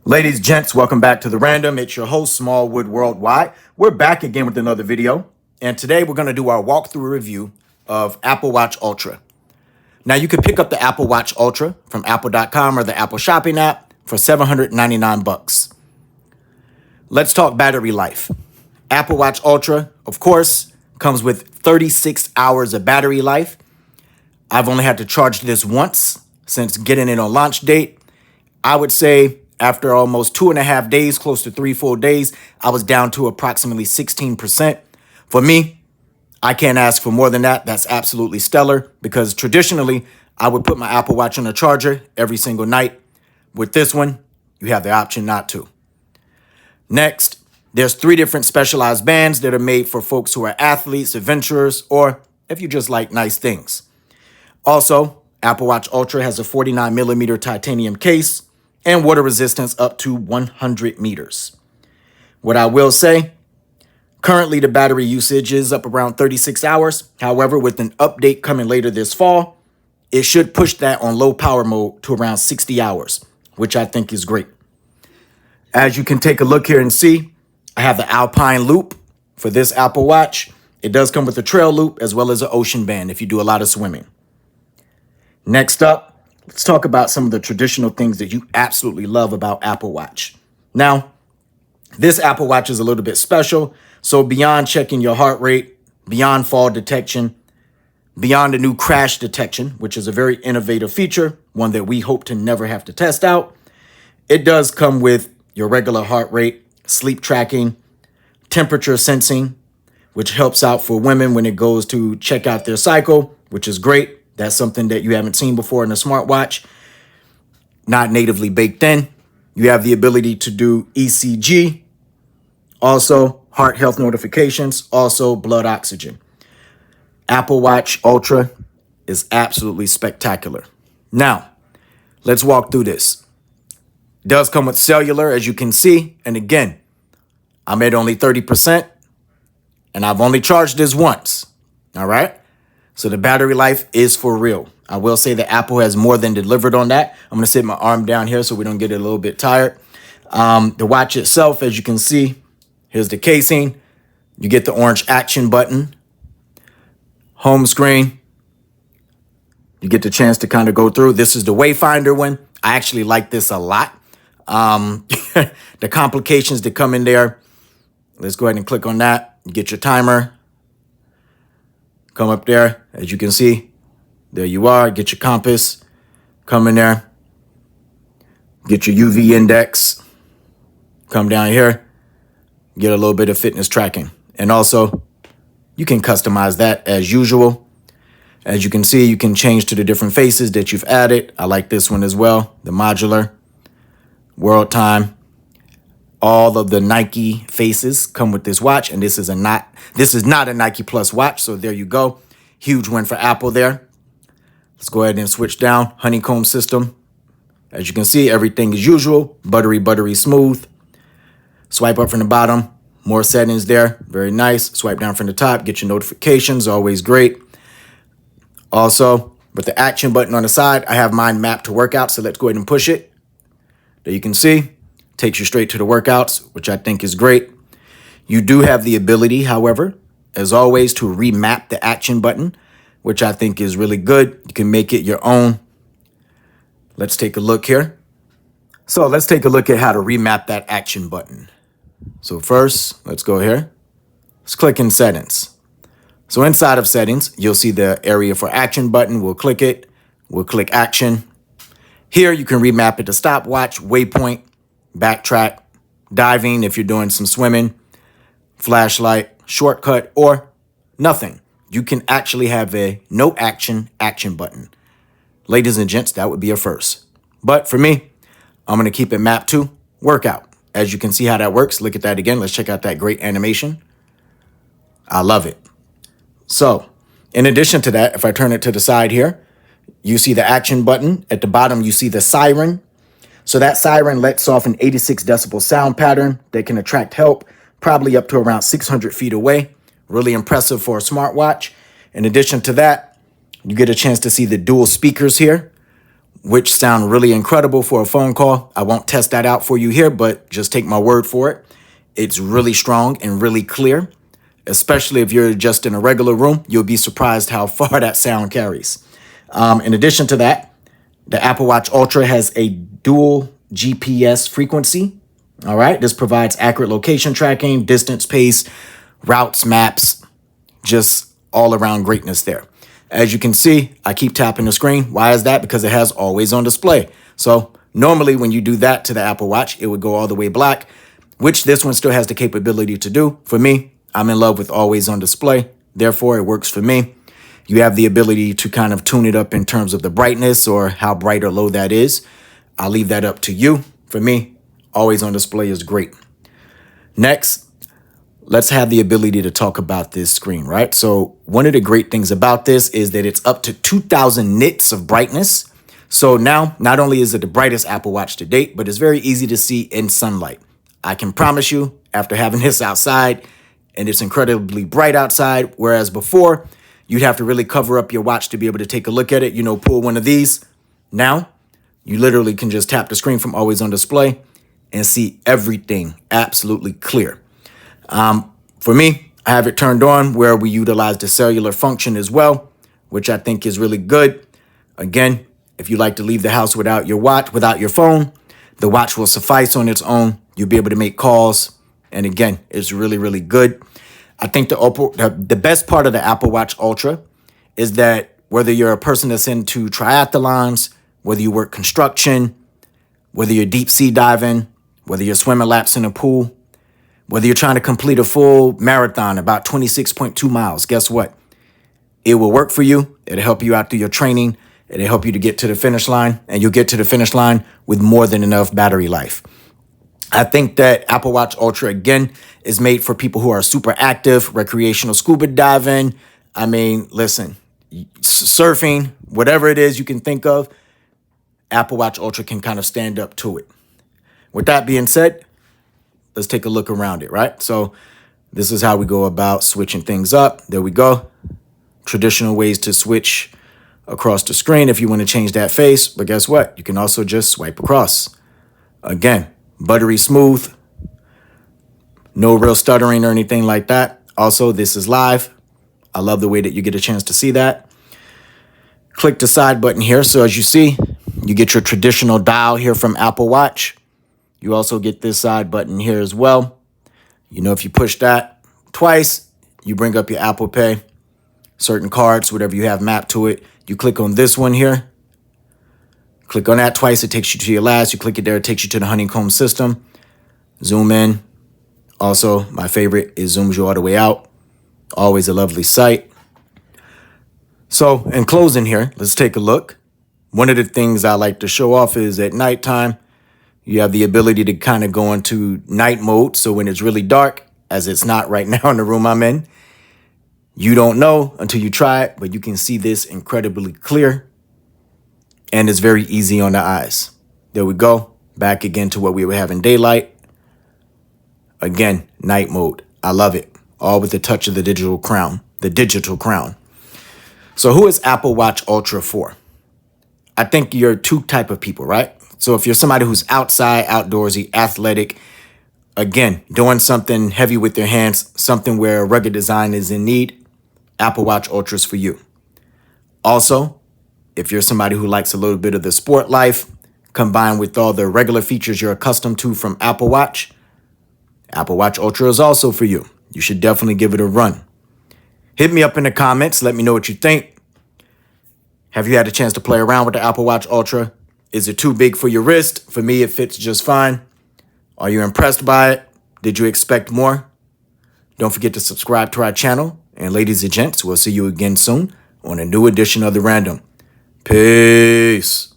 Ladies, gents, welcome back to The Random. It's your host, SmallwoodWorldWide. We're back again with another video, and today we're going to do our walkthrough review of Apple Watch Ultra. Now, you can pick up the Apple Watch Ultra from Apple.com or the Apple Shopping app for $799. Let's talk battery life. Apple Watch Ultra, of course, comes with 36 hours of battery life. I've only had to charge this once since getting it on launch date. I would say after almost 2.5 days, close to 3 full days, I was down to approximately 16%. For me, I can't ask for more than that. That's absolutely stellar because traditionally, I would put my Apple Watch on a charger every single night. With this one, you have the option not to. Next, there's 3 different specialized bands that are made for folks who are athletes, adventurers, or if you just like nice things. Also, Apple Watch Ultra has a 49mm titanium case and water resistance up to 100 meters. What I will say, currently the battery usage is up around 36 hours. However, with an update coming later this fall, it should push that on low power mode to around 60 hours, which I think is great. As you can take a look here and see, I have the Alpine Loop for this Apple Watch. It does come with a trail loop as well as an ocean band if you do a lot of swimming. Next up, let's talk about some of the traditional things that you absolutely love about Apple Watch. Now, this Apple Watch is a little bit special. So beyond checking your heart rate, beyond fall detection, beyond the new crash detection, which is a very innovative feature, one that we hope to never have to test out, it does come with your regular heart rate, sleep tracking, temperature sensing, which helps out for women when it goes to check out their cycle, which is great. That's something that you haven't seen before in a smartwatch, not natively baked in. You have the ability to do ECG, also heart health notifications, also blood oxygen. Apple Watch Ultra is absolutely spectacular. Now, let's walk through this. It does come with cellular, as you can see. And again, I'm at only 30%, and I've only charged this once. All right? So the battery life is for real. I will say that Apple has more than delivered on that. I'm going to sit my arm down here so we don't get it a little bit tired. The watch itself, as you can see, here's the casing. You get the orange action button. Home screen. You get the chance to kind of go through. This is the Wayfinder one. I actually like this a lot. The complications that come in there. Let's go ahead and click on that. You get your timer. Come up there, as you can see, there you are. Get your compass, come in there, get your UV index, come down here, get a little bit of fitness tracking. And also, you can customize that as usual. As you can see, you can change to the different faces that you've added. I like this one as well, the modular, world time. All of the Nike faces come with this watch, and this is not a Nike Plus watch, so there you go. Huge win for Apple there. Let's go ahead and switch down. Honeycomb system. As you can see, everything is usual. Buttery smooth. Swipe up from the bottom. More settings there. Very nice. Swipe down from the top. Get your notifications. Always great. Also, with the action button on the side, I have mine mapped to workout, so let's go ahead and push it. There you can see. Takes you straight to the workouts, which I think is great. You do have the ability, however, as always, to remap the action button, which I think is really good. You can make it your own. Let's take a look here. So let's take a look at how to remap that action button. So first, let's go here. Let's click in settings. So inside of settings, you'll see the area for action button. We'll click it. We'll click action. Here, you can remap it to stopwatch, waypoint, backtrack, diving if you're doing some swimming, flashlight, shortcut, or nothing. You can actually have a no action button. Ladies and gents, that would be a first. But for me, I'm going to keep it mapped to workout. As you can see how that works, look at that again. Let's check out that great animation. I love it. So in addition to that, if I turn it to the side here, you see the action button. At the bottom, you see the siren. So that siren lets off an 86 decibel sound pattern that can attract help, probably up to around 600 feet away. Really impressive for a smartwatch. In addition to that, you get a chance to see the dual speakers here. which sound really incredible for a phone call. I won't test that out for you here, but just take my word for it. It's really strong and really clear, especially if you're just in a regular room. You'll be surprised how far that sound carries. In addition to that, the Apple Watch Ultra has a dual GPS frequency. All right, this provides accurate location tracking, distance, pace, routes, maps, just all around greatness there. As you can see, I keep tapping the screen. Why is that? Because it has always on display. So normally when you do that to the Apple Watch, it would go all the way black, which this one still has the capability to do. For me, I'm in love with always on display. Therefore, it works for me. You have the ability to kind of tune it up in terms of the brightness or how bright or low that is. I'll leave that up to you. For me, always on display is great. Next, let's have the ability to talk about this screen, right? So one of the great things about this is that it's up to 2000 nits of brightness. So now, not only is it the brightest Apple Watch to date, but it's very easy to see in sunlight. I can promise you, after having this outside, and it's incredibly bright outside, whereas before, you'd have to really cover up your watch to be able to take a look at it, pull one of these. Now, you literally can just tap the screen from always on display and see everything absolutely clear. For me, I have it turned on where we utilize the cellular function as well, which I think is really good. Again, if you like to leave the house without your watch, without your phone, the watch will suffice on its own. You'll be able to make calls. And again, it's really, really good. I think the best part of the Apple Watch Ultra is that whether you're a person that's into triathlons, whether you work construction, whether you're deep sea diving, whether you're swimming laps in a pool, whether you're trying to complete a full marathon, about 26.2 miles, guess what? It will work for you. It'll help you out through your training. It'll help you to get to the finish line, and you'll get to the finish line with more than enough battery life. I think that Apple Watch Ultra, again, is made for people who are super active, recreational scuba diving. I mean, listen, surfing, whatever it is you can think of, Apple Watch Ultra can kind of stand up to it. With that being said, let's take a look around it, right? So this is how we go about switching things up. There we go. Traditional ways to switch across the screen if you want to change that face. But guess what? You can also just swipe across. Again, buttery smooth. No real stuttering or anything like that. Also, this is live. I love the way that you get a chance to see that. Click the side button here. So as you see, you get your traditional dial here from Apple Watch. You also get this side button here as well. If you push that twice, you bring up your Apple Pay, certain cards, whatever you have mapped to it. You click on this one here. Click on that twice, it takes you to your last. You click it there, it takes you to the honeycomb system. Zoom in. Also, my favorite is zooms you all the way out. Always a lovely sight. So in closing here, let's take a look. One of the things I like to show off is at nighttime, you have the ability to kind of go into night mode. So when it's really dark, as it's not right now in the room I'm in, you don't know until you try it, but you can see this incredibly clear. And it's very easy on the eyes. There we go. Back again to what we would have in daylight. Again, night mode. I love it. All with the touch of the digital crown. So who is Apple Watch Ultra for? I think you're two type of people, right? So if you're somebody who's outside, outdoorsy, athletic, again, doing something heavy with your hands, something where rugged design is in need, Apple Watch Ultra is for you. Also, if you're somebody who likes a little bit of the sport life, combined with all the regular features you're accustomed to from Apple Watch Ultra is also for you. You should definitely give it a run. Hit me up in the comments. Let me know what you think. Have you had a chance to play around with the Apple Watch Ultra? Is it too big for your wrist? For me, it fits just fine. Are you impressed by it? Did you expect more? Don't forget to subscribe to our channel. And ladies and gents, we'll see you again soon on a new edition of The Random. Peace.